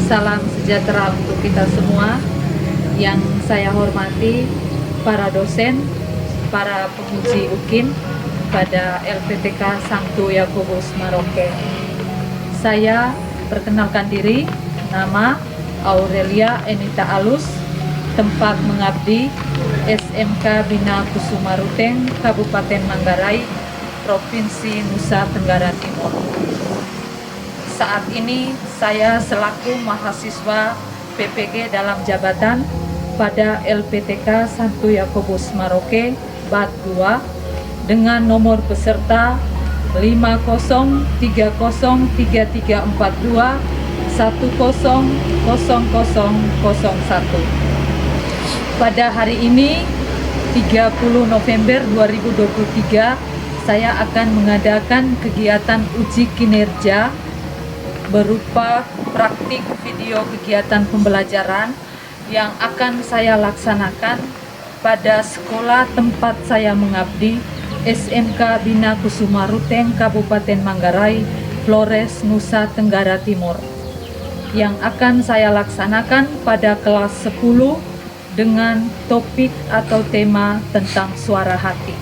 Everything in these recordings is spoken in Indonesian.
Salam sejahtera untuk kita semua. Yang saya hormati para dosen, para penguji UKIN pada LPTK Santo Yakobus Maroke. Saya perkenalkan diri, nama Aurelia Enita Alus, tempat mengabdi SMK Bina Kusuma Ruteng, Kabupaten Manggarai, Provinsi Nusa Tenggara Timur. Saat ini saya selaku mahasiswa PPG dalam jabatan pada LPTK Santo Yakobus Maroke, BAT 2, dengan nomor peserta 50303342100001. Pada hari ini 30 November 2023 saya akan mengadakan kegiatan uji kinerja berupa praktik video kegiatan pembelajaran yang akan saya laksanakan pada sekolah tempat saya mengabdi, SMK Bina Kusuma Ruteng, Kabupaten Manggarai, Flores, Nusa Tenggara Timur, yang akan saya laksanakan pada kelas 10 dengan topik atau tema tentang suara hati.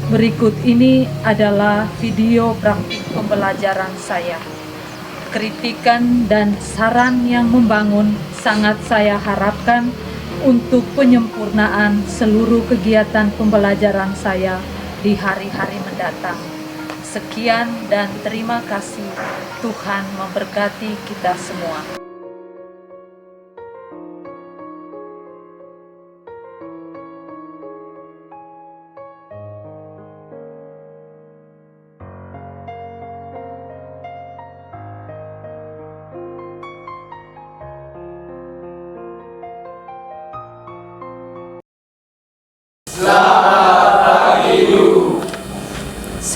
Berikut ini adalah video praktik pembelajaran saya. Kritikan dan saran yang membangun sangat saya harapkan untuk penyempurnaan seluruh kegiatan pembelajaran saya di hari-hari mendatang. Sekian dan terima kasih. Tuhan memberkati kita semua.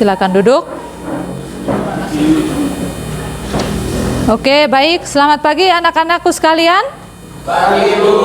Silakan duduk. Oke, baik. Selamat pagi anak-anakku sekalian. Pagi, Bu.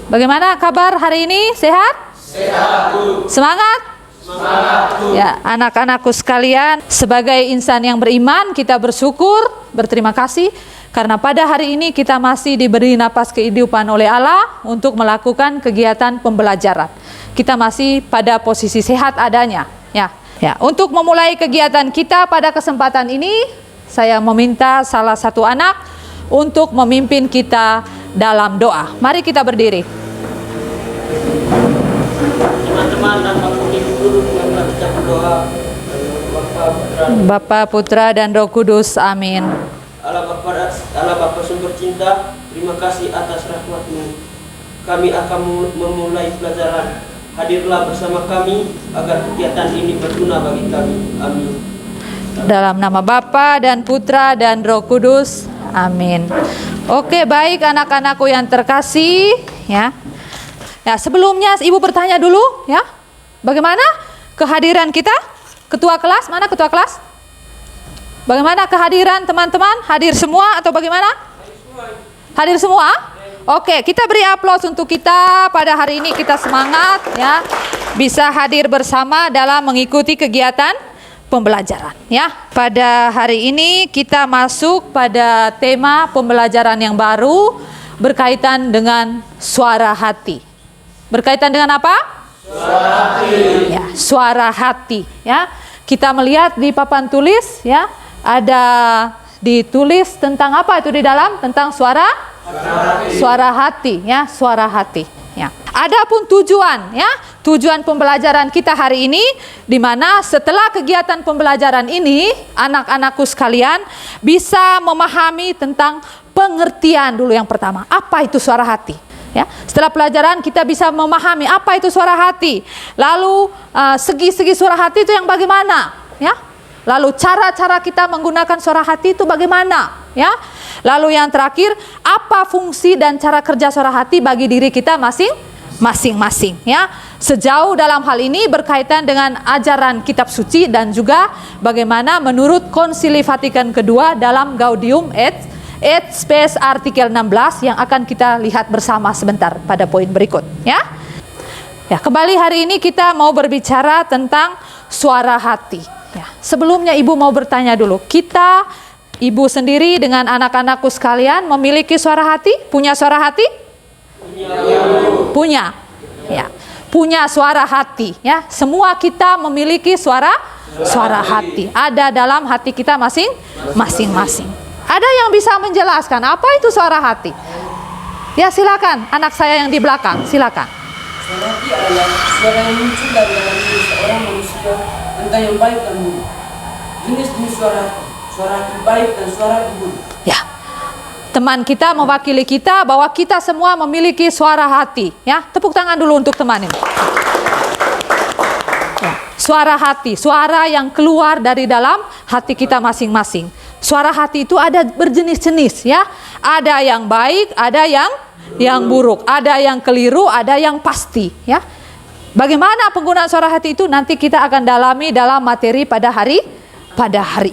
Bagaimana kabar hari ini? Sehat? Sehat, Bu. Semangat? Semangat, Bu. Ya, anak-anakku sekalian, sebagai insan yang beriman, kita bersyukur, berterima kasih karena pada hari ini kita masih diberi napas kehidupan oleh Allah untuk melakukan kegiatan pembelajaran. Kita masih pada posisi sehat adanya, ya. Ya, untuk memulai kegiatan kita pada kesempatan ini, saya meminta salah satu anak untuk memimpin kita dalam doa. Mari kita berdiri. Teman-teman dan Bapak Ibu guru yang kita berdoa. Bapa, Putra, dan Roh Kudus. Amin. Allah Bapa sumber cinta, terima kasih atas rahmat-Mu. Kami akan memulai pelajaran. Hadirlah bersama kami agar kegiatan ini berguna bagi kami. Amin. Dalam nama Bapa dan Putra dan Roh Kudus. Amin. Oke, baik anak-anakku yang terkasih, ya. Ya, sebelumnya Ibu bertanya dulu, ya. Bagaimana kehadiran kita? Ketua kelas, mana ketua kelas? Bagaimana kehadiran teman-teman? Hadir semua atau bagaimana? Hadir semua? Oke, kita beri aplaus untuk kita pada hari ini. Kita semangat, ya, bisa hadir bersama dalam mengikuti kegiatan pembelajaran, ya. Pada hari ini kita masuk pada tema pembelajaran yang baru berkaitan dengan suara hati. Berkaitan dengan apa? Suara hati. Ya, suara hati, ya. Kita melihat di papan tulis, ya, ada ditulis tentang apa itu di dalam? Tentang suara hati, ya, suara hati, ya. Adapun tujuan, ya, tujuan pembelajaran kita hari ini, di mana setelah kegiatan pembelajaran ini, anak-anakku sekalian bisa memahami tentang pengertian dulu yang pertama. Apa itu suara hati? Ya, setelah pelajaran kita bisa memahami apa itu suara hati. Lalu segi-segi suara hati itu yang bagaimana, ya? Lalu cara-cara kita menggunakan suara hati itu bagaimana, ya? Lalu yang terakhir, apa fungsi dan cara kerja suara hati bagi diri kita masing-masing, ya? Sejauh dalam hal ini berkaitan dengan ajaran kitab suci dan juga bagaimana menurut Konsili Vatikan kedua dalam Gaudium et Spes artikel 16 yang akan kita lihat bersama sebentar pada poin berikut, ya. Ya, kembali hari ini kita mau berbicara tentang suara hati. Ya, sebelumnya Ibu mau bertanya dulu, kita Ibu sendiri dengan anak-anakku sekalian memiliki suara hati? Punya suara hati? Punya. Ya. Punya suara hati, ya. Semua kita memiliki suara hati. Ada dalam hati kita masing-masing. Ada yang bisa menjelaskan apa itu suara hati? Ya, silakan, anak saya yang di belakang, silakan. Suara hati adalah suara yang muncul dari dalam diri seorang manusia tentang yang baik dan buruk. Jenis-jenis suara hati baik dan suara hati buruk. Ya, teman kita mewakili kita bahwa kita semua memiliki suara hati. Ya, tepuk tangan dulu untuk teman ini. Ya, suara hati, suara yang keluar dari dalam hati kita masing-masing. Suara hati itu ada berjenis-jenis, ya. Ada yang baik, ada yang buruk, ada yang keliru, ada yang pasti, ya. Bagaimana penggunaan suara hati itu nanti kita akan dalami dalam materi pada hari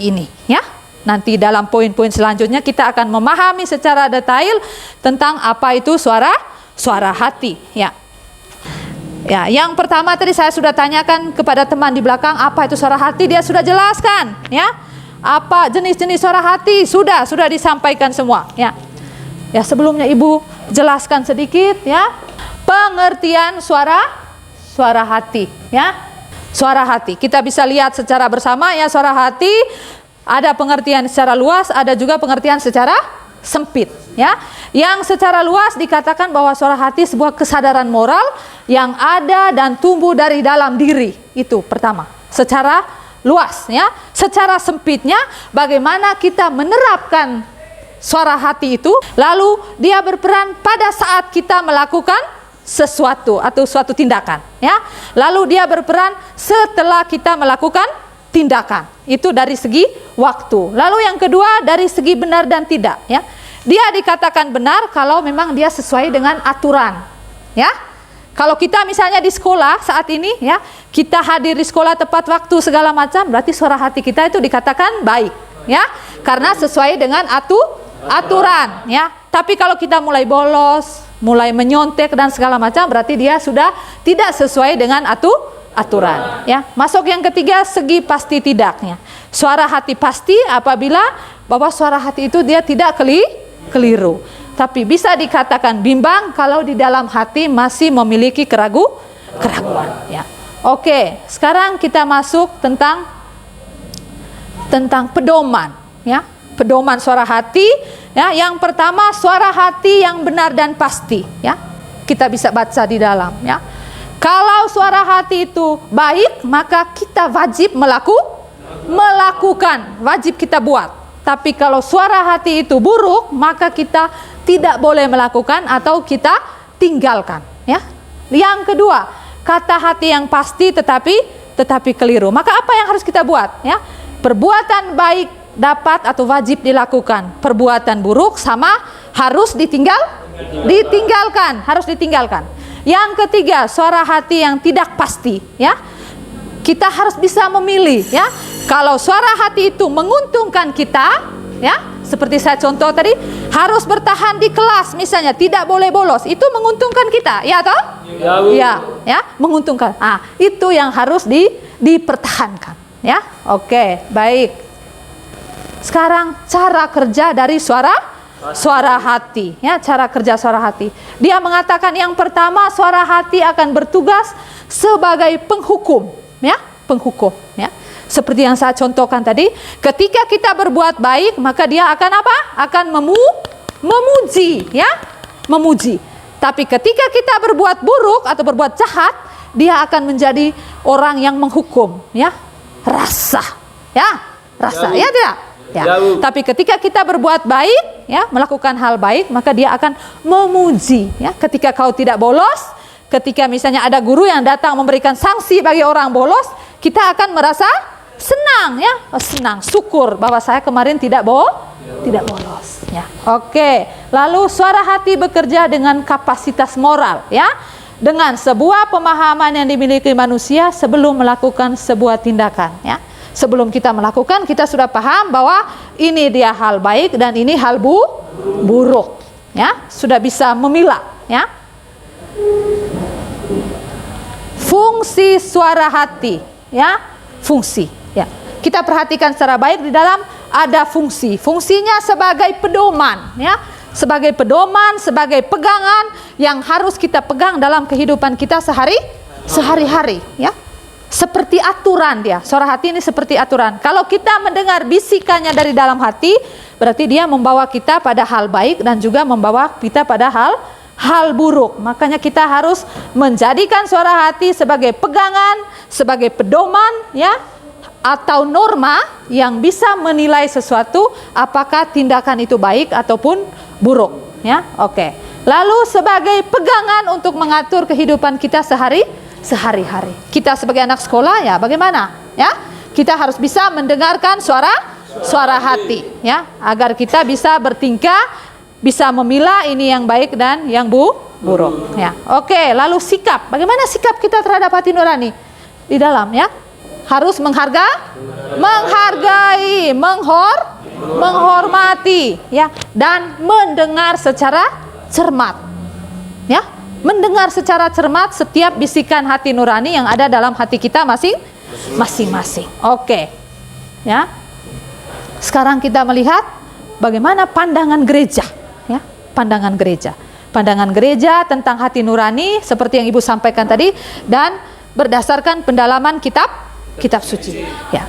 ini, ya. Nanti dalam poin-poin selanjutnya kita akan memahami secara detail tentang apa itu suara hati, ya. Ya, yang pertama tadi saya sudah tanyakan kepada teman di belakang apa itu suara hati, dia sudah jelaskan, ya. Apa jenis-jenis suara hati sudah disampaikan semua, ya. Ya, sebelumnya Ibu jelaskan sedikit, ya. Pengertian suara hati, ya. Suara hati. Kita bisa lihat secara bersama, ya. Suara hati ada pengertian secara luas, ada juga pengertian secara sempit, ya. Yang secara luas dikatakan bahwa suara hati sebuah kesadaran moral yang ada dan tumbuh dari dalam diri. Itu pertama. Secara luas, ya. Secara sempitnya bagaimana kita menerapkan suara hati itu, lalu dia berperan pada saat kita melakukan sesuatu atau suatu tindakan, ya. Lalu dia berperan setelah kita melakukan tindakan. Itu dari segi waktu. Lalu yang kedua dari segi benar dan tidak, ya. Dia dikatakan benar kalau memang dia sesuai dengan aturan, ya. Kalau kita misalnya di sekolah saat ini, ya, kita hadir di sekolah tepat waktu segala macam, berarti suara hati kita itu dikatakan baik, ya, karena sesuai dengan aturan, ya. Tapi kalau kita mulai bolos, mulai menyontek dan segala macam, berarti dia sudah tidak sesuai dengan aturan, ya. Masuk yang ketiga, segi pasti tidaknya. Suara hati pasti apabila bahwa suara hati itu dia tidak keliru. Tapi bisa dikatakan bimbang kalau di dalam hati masih memiliki keraguan, ya. Oke, sekarang kita masuk tentang pedoman, ya. Pedoman suara hati, ya. Yang pertama, suara hati yang benar dan pasti, ya. Kita bisa baca di dalam, ya. Kalau suara hati itu baik, maka kita wajib melakukan, wajib kita buat. Tapi kalau suara hati itu buruk, maka kita tidak boleh melakukan atau kita tinggalkan, ya. Yang kedua, kata hati yang pasti tetapi keliru. Maka apa yang harus kita buat, ya? Perbuatan baik dapat atau wajib dilakukan. Perbuatan buruk sama harus ditinggalkan, harus ditinggalkan. Yang ketiga, suara hati yang tidak pasti, ya. Kita harus bisa memilih, ya. Kalau suara hati itu menguntungkan kita, ya, seperti saya contoh tadi, harus bertahan di kelas misalnya, tidak boleh bolos, itu menguntungkan kita, ya toh? Ya, menguntungkan. Itu yang harus dipertahankan, ya. Oke, baik. Sekarang cara kerja dari suara hati, ya, cara kerja suara hati. Dia mengatakan yang pertama, suara hati akan bertugas sebagai penghukum, ya, penghukum, ya. Seperti yang saya contohkan tadi, ketika kita berbuat baik, maka dia akan apa? Akan memuji, ya, memuji. Tapi ketika kita berbuat buruk atau berbuat jahat, dia akan menjadi orang yang menghukum, ya, rasa, ya, tidak? Ya. Tapi ketika kita berbuat baik, ya, melakukan hal baik, maka dia akan memuji, ya. Ketika kau tidak bolos, ketika misalnya ada guru yang datang memberikan sanksi bagi orang bolos, kita akan merasa senang, ya, senang, syukur bahwa saya kemarin tidak bolos, ya. Oke. Lalu suara hati bekerja dengan kapasitas moral, ya, dengan sebuah pemahaman yang dimiliki manusia sebelum melakukan sebuah tindakan, ya. Sebelum kita melakukan, kita sudah paham bahwa ini dia hal baik dan ini hal buruk, ya. Sudah bisa memilah, ya. Fungsi suara hati, ya, fungsi, ya. Kita perhatikan secara baik di dalam ada fungsi. Fungsinya sebagai pedoman, ya. Sebagai pedoman, sebagai pegangan yang harus kita pegang dalam kehidupan kita sehari-hari, ya. Seperti aturan dia. Suara hati ini seperti aturan. Kalau kita mendengar bisikannya dari dalam hati, berarti dia membawa kita pada hal baik dan juga membawa kita pada hal buruk. Makanya kita harus menjadikan suara hati sebagai pegangan, sebagai pedoman, ya, atau norma yang bisa menilai sesuatu apakah tindakan itu baik ataupun buruk, ya. Oke. Lalu sebagai pegangan untuk mengatur kehidupan kita sehari-hari. Kita sebagai anak sekolah, ya, bagaimana? Ya, kita harus bisa mendengarkan suara hati, ya, agar kita bisa bertingkah, bisa memilah ini yang baik dan yang buruk, ya. Oke, lalu sikap. Bagaimana sikap kita terhadap hati nurani? Di dalam, ya, harus menghargai, menghormati, ya, dan mendengar secara cermat, ya. Mendengar secara cermat setiap bisikan hati nurani yang ada dalam hati kita masing-masing. Oke, ya. Sekarang kita melihat bagaimana pandangan gereja, ya, pandangan gereja tentang hati nurani seperti yang Ibu sampaikan tadi, dan berdasarkan pendalaman kitab suci, ya.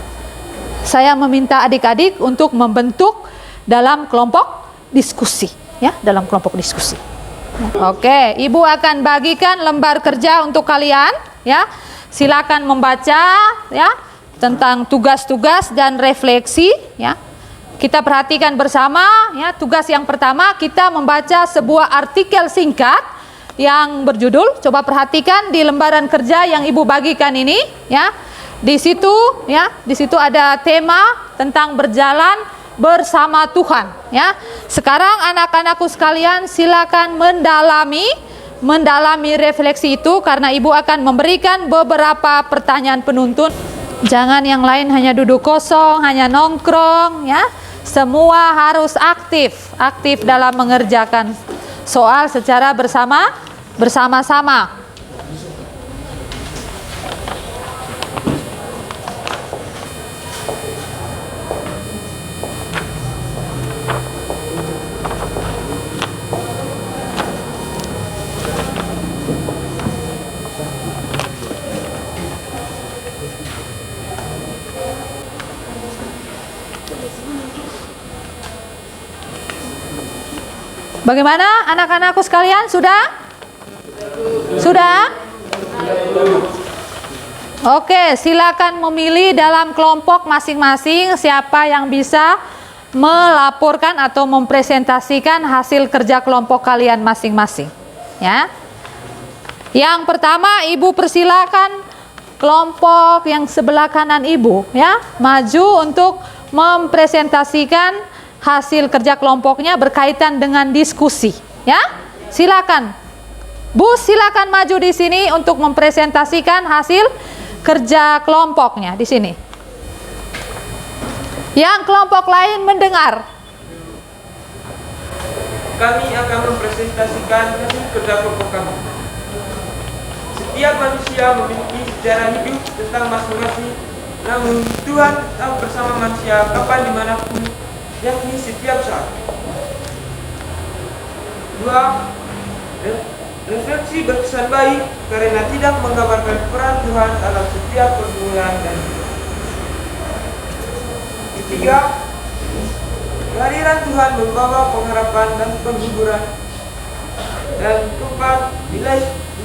Saya meminta adik-adik untuk membentuk dalam kelompok diskusi, ya, dalam kelompok diskusi. Oke, Ibu akan bagikan lembar kerja untuk kalian, ya. Silakan membaca, ya, tentang tugas-tugas dan refleksi, ya. Kita perhatikan bersama, ya. Tugas yang pertama, kita membaca sebuah artikel singkat yang berjudul, coba perhatikan di lembaran kerja yang Ibu bagikan ini, ya. Di situ, ya, di situ ada tema tentang berjalan bersama Tuhan, ya. Sekarang anak-anakku sekalian, silakan mendalami refleksi itu, karena Ibu akan memberikan beberapa pertanyaan penuntun. Jangan yang lain hanya duduk kosong, hanya nongkrong, ya. Semua harus aktif dalam mengerjakan soal secara bersama-sama. Bagaimana anak-anakku sekalian? Sudah? Oke, silakan memilih dalam kelompok masing-masing siapa yang bisa melaporkan atau mempresentasikan hasil kerja kelompok kalian masing-masing, ya. Yang pertama, Ibu persilakan kelompok yang sebelah kanan Ibu, ya, maju untuk mempresentasikan hasil kerja kelompoknya berkaitan dengan diskusi, ya. Silakan, Bu, silakan maju di sini untuk mempresentasikan hasil kerja kelompoknya di sini. Yang kelompok lain mendengar. Kami akan mempresentasikan hasil kerja kelompok kami. Setiap manusia memiliki sejarah hidup tentang masing-masing, namun Tuhan tahu bersama manusia kapan dimanapun, yakni setiap saat. 2. Refleksi berkesan baik karena tidak menggambarkan peran Tuhan dalam setiap pergumulan dan hidup. 3. Kehadiran Tuhan membawa pengharapan dan penghiburan. Dan 4.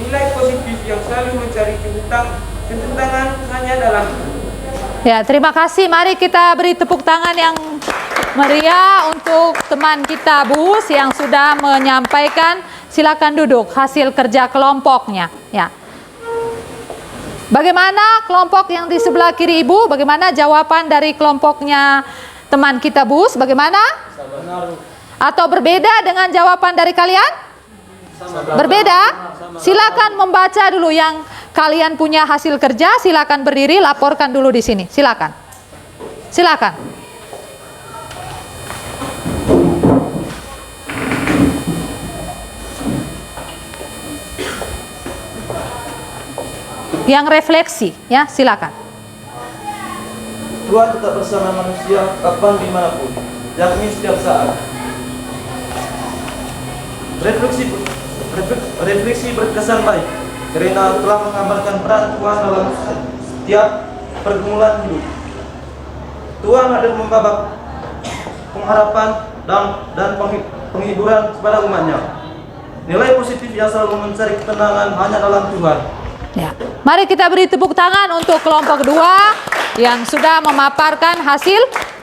Nilai positif yang selalu mencari ketentangan hanya dalam Tuhan. Ya, terima kasih. Mari kita beri tepuk tangan yang meriah untuk teman kita Bus yang sudah menyampaikan. Silakan duduk hasil kerja kelompoknya, ya. Bagaimana kelompok yang di sebelah kiri Ibu? Bagaimana jawaban dari kelompoknya teman kita Bus? Bagaimana? Atau berbeda dengan jawaban dari kalian? Berbeda? Silakan membaca dulu yang kalian punya hasil kerja. Silakan berdiri, laporkan dulu di sini. Silakan. Silakan. Yang refleksi, ya, silakan. Tuhan tetap bersama manusia kapan dimanapun, yakni setiap saat. Refleksi berkesan baik karena telah menggambarkan peran Tuhan dalam setiap pergumulan hidup. Tuhan hadir membawa pengharapan dan penghiburan kepada umatnya. Nilai positif yang selalu mencari ketenangan hanya dalam Tuhan. Ya. Mari kita beri tepuk tangan untuk kelompok kedua yang sudah memaparkan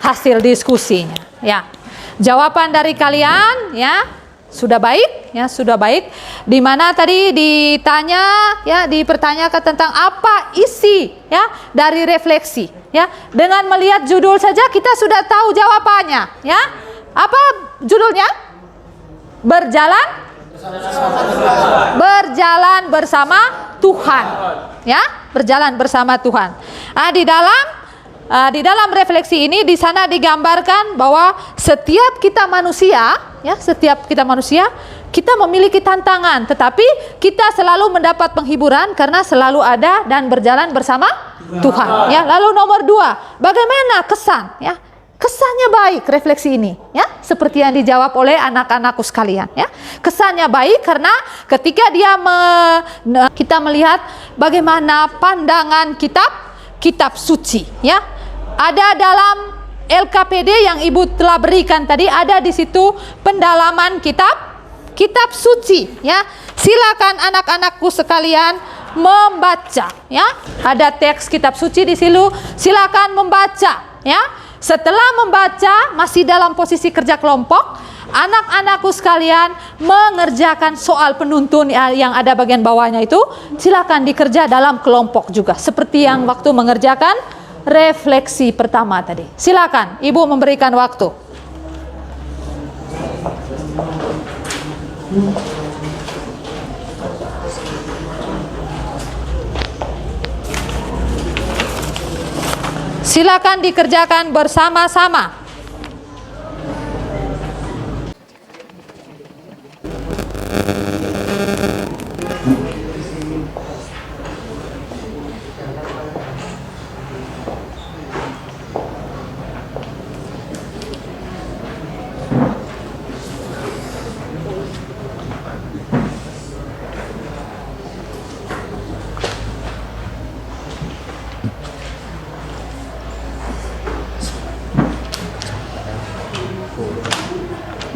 hasil diskusinya. Ya. Jawaban dari kalian ya sudah baik, ya sudah baik. Di mana tadi ditanya, ya dipertanyakan tentang apa isi ya dari refleksi. Ya, dengan melihat judul saja kita sudah tahu jawabannya. Ya, apa judulnya? Berjalan bersama Tuhan. Ya, berjalan bersama Tuhan. Nah, di dalam refleksi ini di sana digambarkan bahwa setiap kita manusia, ya, kita memiliki tantangan, tetapi kita selalu mendapat penghiburan karena selalu ada dan berjalan bersama Tuhan. Ya, lalu nomor 2, bagaimana kesan? Ya, kesannya baik refleksi ini, ya, seperti yang dijawab oleh anak-anakku sekalian. Ya, kesannya baik karena ketika kita melihat bagaimana pandangan kitab suci, ya. Ada dalam LKPD yang Ibu telah berikan tadi, ada di situ pendalaman kitab suci, ya. Silakan anak-anakku sekalian membaca, ya. Ada teks kitab suci di situ, silakan membaca, ya. Setelah membaca, masih dalam posisi kerja kelompok, anak-anakku sekalian mengerjakan soal penuntun yang ada bagian bawahnya itu, silakan dikerja dalam kelompok juga, seperti yang waktu mengerjakan refleksi pertama tadi. Silakan, Ibu memberikan waktu. Silakan dikerjakan bersama-sama.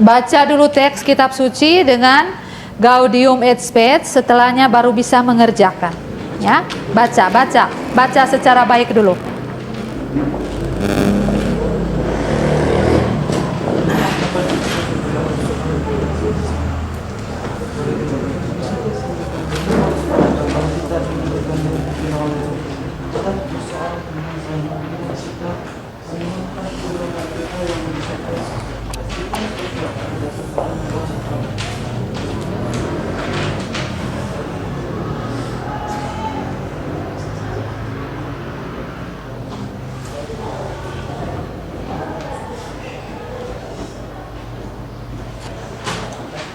Baca dulu teks kitab suci dengan Gaudium et Spes, setelahnya baru bisa mengerjakan. Ya, baca secara baik dulu.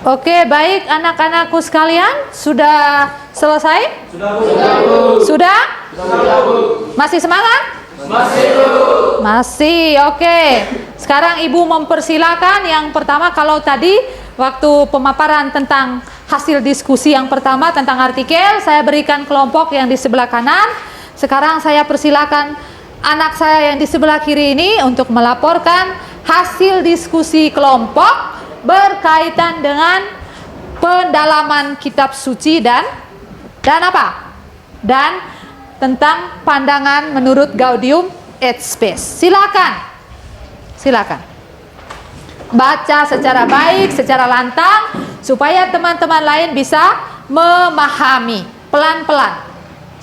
Oke, baik anak-anakku sekalian, sudah selesai? Sudah? Masih semangat? Masih, oke. Sekarang Ibu mempersilakan yang pertama, kalau tadi waktu pemaparan tentang hasil diskusi yang pertama tentang artikel, saya berikan kelompok yang di sebelah kanan. Sekarang saya persilakan anak saya yang di sebelah kiri ini untuk melaporkan hasil diskusi kelompok berkaitan dengan pendalaman kitab suci dan apa? Dan tentang pandangan menurut Gaudium et Spes. Silakan. Baca secara baik, secara lantang supaya teman-teman lain bisa memahami pelan-pelan.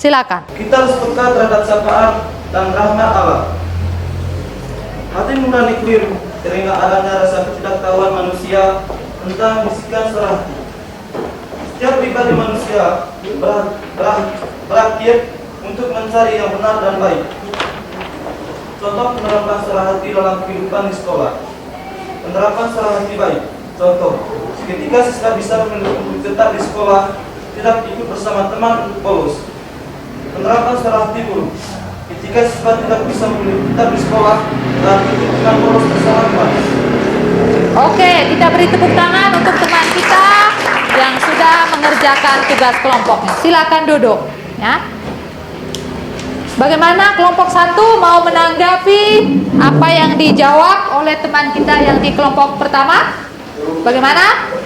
Silakan. Kita harus peka terhadap sapaan dan rahmat Allah. Hati nurani keliru karena adanya rasa ketidaktahuan manusia tentang bisikan suara hati. Setiap pribadi manusia berakhir untuk mencari yang benar dan baik. Contoh penerapan suara hati dalam kehidupan di sekolah. Penerapan suara hati baik. Contoh, ketika siswa bisa untuk tetap di sekolah, tidak ikut bersama teman untuk bolos. Penerapan suara hati buruk. Ketika siswa tidak bisa tetap di sekolah dan ikut dengan bolos bersama Tuhan. Oke, kita beri tepuk tangan untuk teman kita yang sudah mengerjakan tugas kelompoknya. Silakan duduk, ya. Bagaimana kelompok 1 mau menanggapi apa yang dijawab oleh teman kita yang di kelompok pertama? Bagaimana?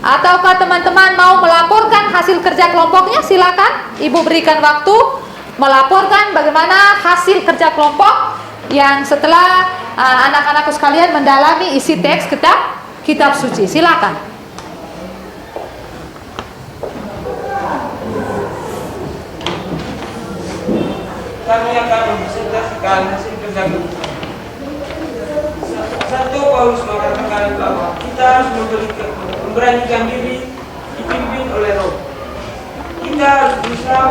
Ataukah teman-teman mau melaporkan hasil kerja kelompoknya? Silakan, Ibu berikan waktu melaporkan bagaimana hasil kerja kelompok yang setelah anak-anakku sekalian mendalami isi teks kitab suci. Silakan. Kami akan mempresentasikan hasil kerja kelompok. 1. Paulus mengatakan bahwa kita harus memberanikan diri dipimpin oleh Roh. Kita harus berusaha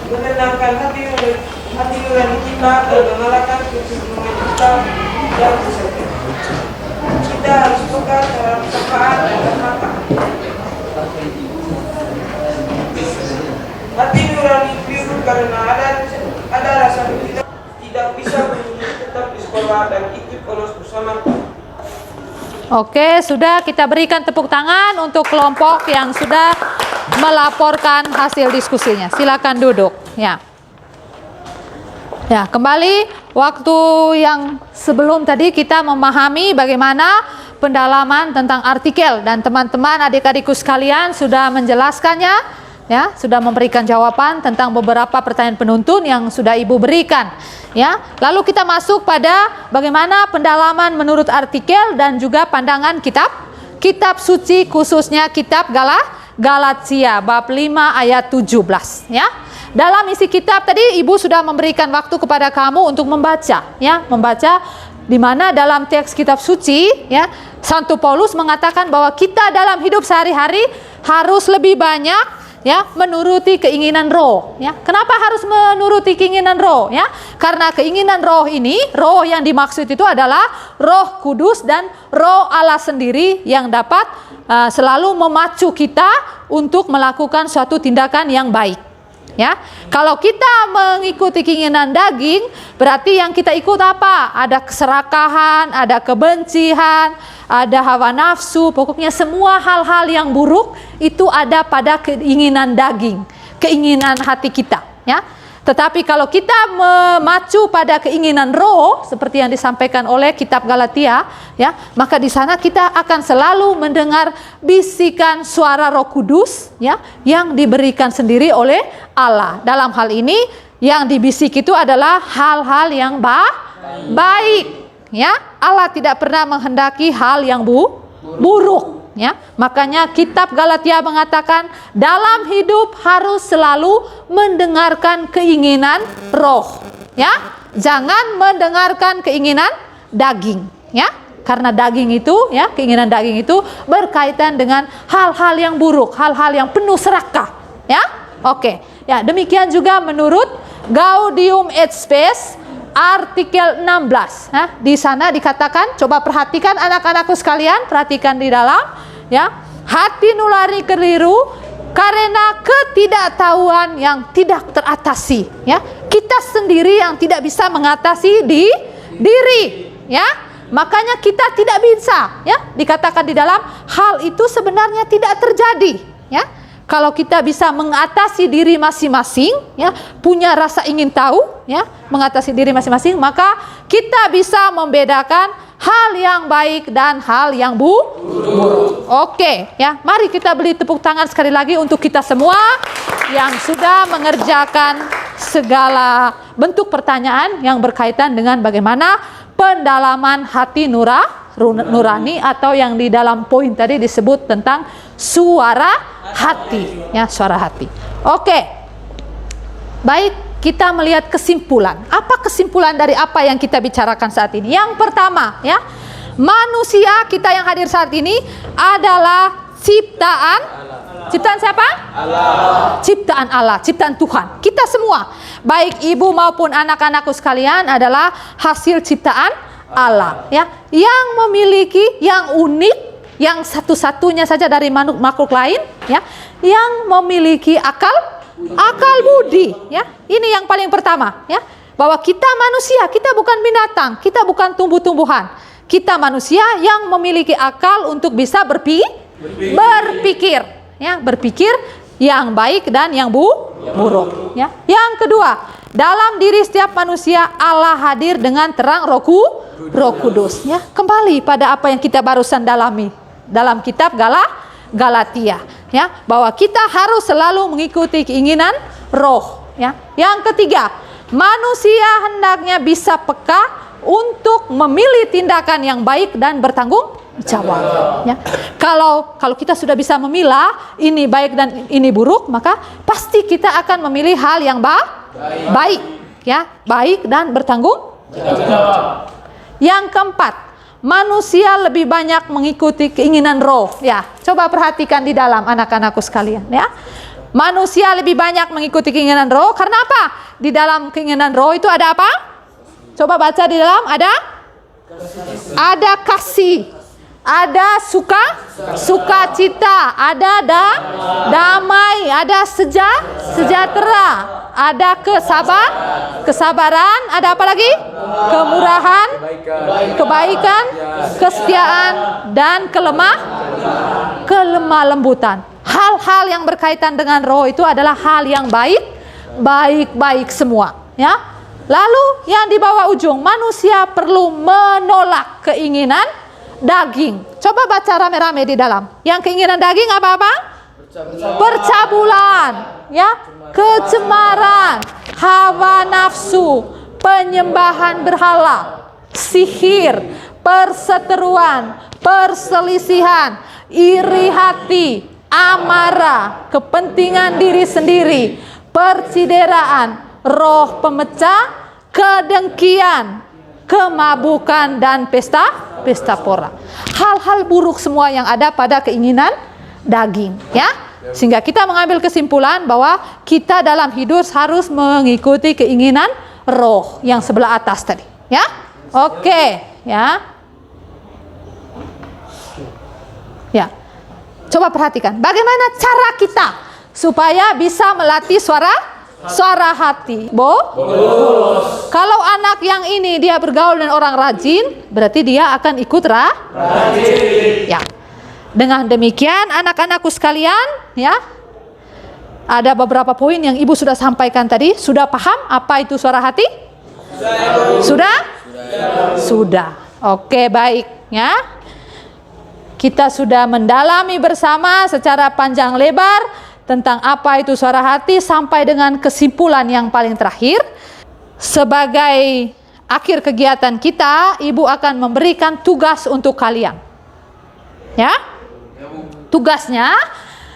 menenangkan hati nurani kita dan mengalahkan kecenderungan kita yang kesedihan. Kita harus peka terhadap syafaat dan kata. Hati nurani biru karena ada rasa tidak bisa tetap di sekolah dan ikut bolos bersama. Oke, sudah kita berikan tepuk tangan untuk kelompok yang sudah melaporkan hasil diskusinya. Silakan duduk, ya. Ya, kembali waktu yang sebelum tadi kita memahami bagaimana pendalaman tentang artikel dan teman-teman adik-adikku sekalian sudah menjelaskannya, ya, sudah memberikan jawaban tentang beberapa pertanyaan penuntun yang sudah Ibu berikan, ya. Lalu kita masuk pada bagaimana pendalaman menurut artikel dan juga pandangan kitab suci, khususnya kitab Galatia bab 5 ayat 17, ya. Dalam isi kitab tadi Ibu sudah memberikan waktu kepada kamu untuk membaca, ya, membaca di mana dalam teks kitab suci, ya, Santo Paulus mengatakan bahwa kita dalam hidup sehari-hari harus lebih banyak, ya, menuruti keinginan roh, ya. Kenapa harus menuruti keinginan roh, ya? Karena keinginan roh ini, roh yang dimaksud itu adalah Roh Kudus dan Roh Allah sendiri yang dapat selalu memacu kita untuk melakukan suatu tindakan yang baik, ya. Kalau kita mengikuti keinginan daging, berarti yang kita ikut apa? Ada keserakahan, ada kebencian, ada hawa nafsu, pokoknya semua hal-hal yang buruk itu ada pada keinginan daging, keinginan hati kita, ya. Tetapi kalau kita memacu pada keinginan roh seperti yang disampaikan oleh kitab Galatia, ya, maka di sana kita akan selalu mendengar bisikan suara Roh Kudus, ya, yang diberikan sendiri oleh Allah. Dalam hal ini yang dibisik itu adalah hal-hal yang baik, ya. Allah tidak pernah menghendaki hal yang buruk. Ya, makanya kitab Galatia mengatakan dalam hidup harus selalu mendengarkan keinginan roh, ya. Jangan mendengarkan keinginan daging, ya. Karena daging itu, ya, keinginan daging itu berkaitan dengan hal-hal yang buruk, hal-hal yang penuh serakah, ya. Oke. Ya, demikian juga menurut Gaudium et Spes artikel 16. Nah, di sana dikatakan, coba perhatikan anak-anakku sekalian, perhatikan di dalam, ya, hati nurani keliru karena ketidaktahuan yang tidak teratasi, ya. Kita sendiri yang tidak bisa mengatasi diri, ya. Makanya kita tidak bisa, ya. Dikatakan di dalam hal itu sebenarnya tidak terjadi, ya. Kalau kita bisa mengatasi diri masing-masing, ya, punya rasa ingin tahu, ya, mengatasi diri masing-masing, maka kita bisa membedakan hal yang baik dan hal yang buruk. Oke, ya, mari kita beri tepuk tangan sekali lagi untuk kita semua yang sudah mengerjakan segala bentuk pertanyaan yang berkaitan dengan bagaimana pendalaman hati nurani atau yang di dalam poin tadi disebut tentang suara hati, ya, suara hati. Oke. Baik, kita melihat kesimpulan. Apa kesimpulan dari apa yang kita bicarakan saat ini? Yang pertama, ya, manusia kita yang hadir saat ini adalah ciptaan siapa? Allah. Ciptaan Allah, ciptaan Tuhan. Kita semua, baik ibu maupun anak-anakku sekalian adalah hasil ciptaan Allah, ya, yang memiliki yang unik, yang satu-satunya saja dari makhluk lain, ya, yang memiliki akal Akal budi, ya. Ini yang paling pertama, ya. Bahwa kita manusia, kita bukan binatang, kita bukan tumbuh-tumbuhan. Kita manusia yang memiliki akal untuk bisa berpikir, ya, berpikir yang baik dan yang buruk, ya. Yang kedua, dalam diri setiap manusia Allah hadir dengan terang Roh Kudus, ya. Kembali pada apa yang kita barusan dalami dalam kitab Galatia, ya, bahwa kita harus selalu mengikuti keinginan roh, ya. Yang ketiga, manusia hendaknya bisa peka untuk memilih tindakan yang baik dan bertanggung jawab, ya. Kalau kita sudah bisa memilah ini baik dan ini buruk, maka pasti kita akan memilih hal yang baik, ya, baik dan bertanggung jawab. Yang keempat, manusia lebih banyak mengikuti keinginan roh, ya. Coba perhatikan di dalam anak-anakku sekalian, ya. Manusia lebih banyak mengikuti keinginan roh karena apa? Di dalam keinginan roh itu ada apa? Coba baca di dalam, ada kasih, ada sukacita, ada damai, ada sejahtera, ada kesabaran, ada apa lagi? Kemurahan, kebaikan, kesetiaan, dan kelemah lembutan. Hal-hal yang berkaitan dengan roh itu adalah hal yang baik semua, ya. Lalu yang di bawah ujung, manusia perlu menolak keinginan daging. Coba baca rame-rame di dalam. Yang keinginan daging apa-apa? Percabulan, ya, kecemaran, hawa nafsu, penyembahan berhala, sihir, perseteruan, perselisihan, iri hati, amarah, kepentingan diri sendiri, percideraan, roh pemecah, kedengkian, kemabukan, dan pesta pora. Hal-hal buruk semua yang ada pada keinginan daging, ya. Sehingga kita mengambil kesimpulan bahwa kita dalam hidup harus mengikuti keinginan roh yang sebelah atas tadi, ya. Oke, ya. Ya. Coba perhatikan bagaimana cara kita supaya bisa melatih suara hati. Kalau anak yang ini dia bergaul dengan orang rajin, berarti dia akan ikut rajin. Ya. Dengan demikian anak-anakku sekalian, ya. Ada beberapa poin yang Ibu sudah sampaikan tadi. Sudah paham apa itu suara hati? Sudah. Oke, baik, ya. Kita sudah mendalami bersama secara panjang lebar tentang apa itu suara hati sampai dengan kesimpulan yang paling terakhir. Sebagai akhir kegiatan kita, Ibu akan memberikan tugas untuk kalian. Ya? Tugasnya,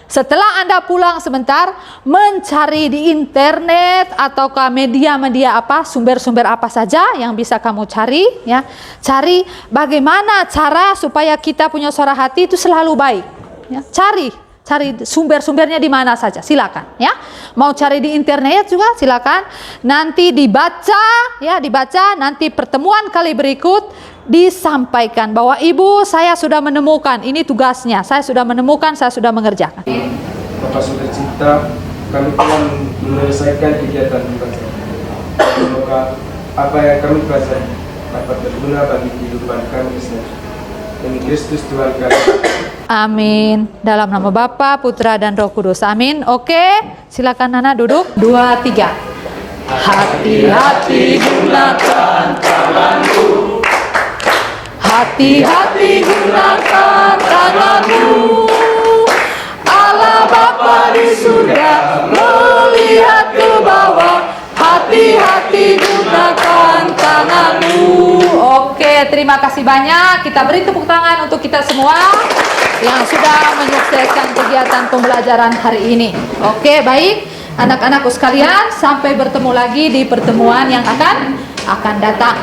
setelah Anda pulang sebentar, mencari di internet ataukah media-media apa, sumber-sumber apa saja yang bisa kamu cari, ya. Cari bagaimana cara supaya kita punya suara hati itu selalu baik, ya. Cari sumber-sumbernya di mana saja, silakan, ya. Mau cari di internet juga silakan. Nanti dibaca, ya, nanti pertemuan kali berikut disampaikan bahwa Ibu, saya sudah menemukan, ini tugasnya, saya sudah menemukan, saya sudah mengerjakan. Bapak sudah cinta, kami telah menyelesaikan kegiatan membaca. Semoga apa yang kami pelajari dapat berguna bagi kehidupan kami sendiri. Demi Kristus Tuhan kami. Amin. Dalam nama Bapa, Putra, dan Roh Kudus. Amin. Oke, silakan Nana duduk. 2, 3. Hati-hati gunakan tanganmu. Hati-hati gunakan tanganmu. Allah Bapa di surga melihat ke bawah. Hati-hati gunakan tanganmu. Oke, terima kasih banyak. Kita beri tepuk tangan untuk kita semua yang sudah menyukseskan kegiatan pembelajaran hari ini. Oke, baik. Anak-anakku sekalian, sampai bertemu lagi di pertemuan yang akan datang.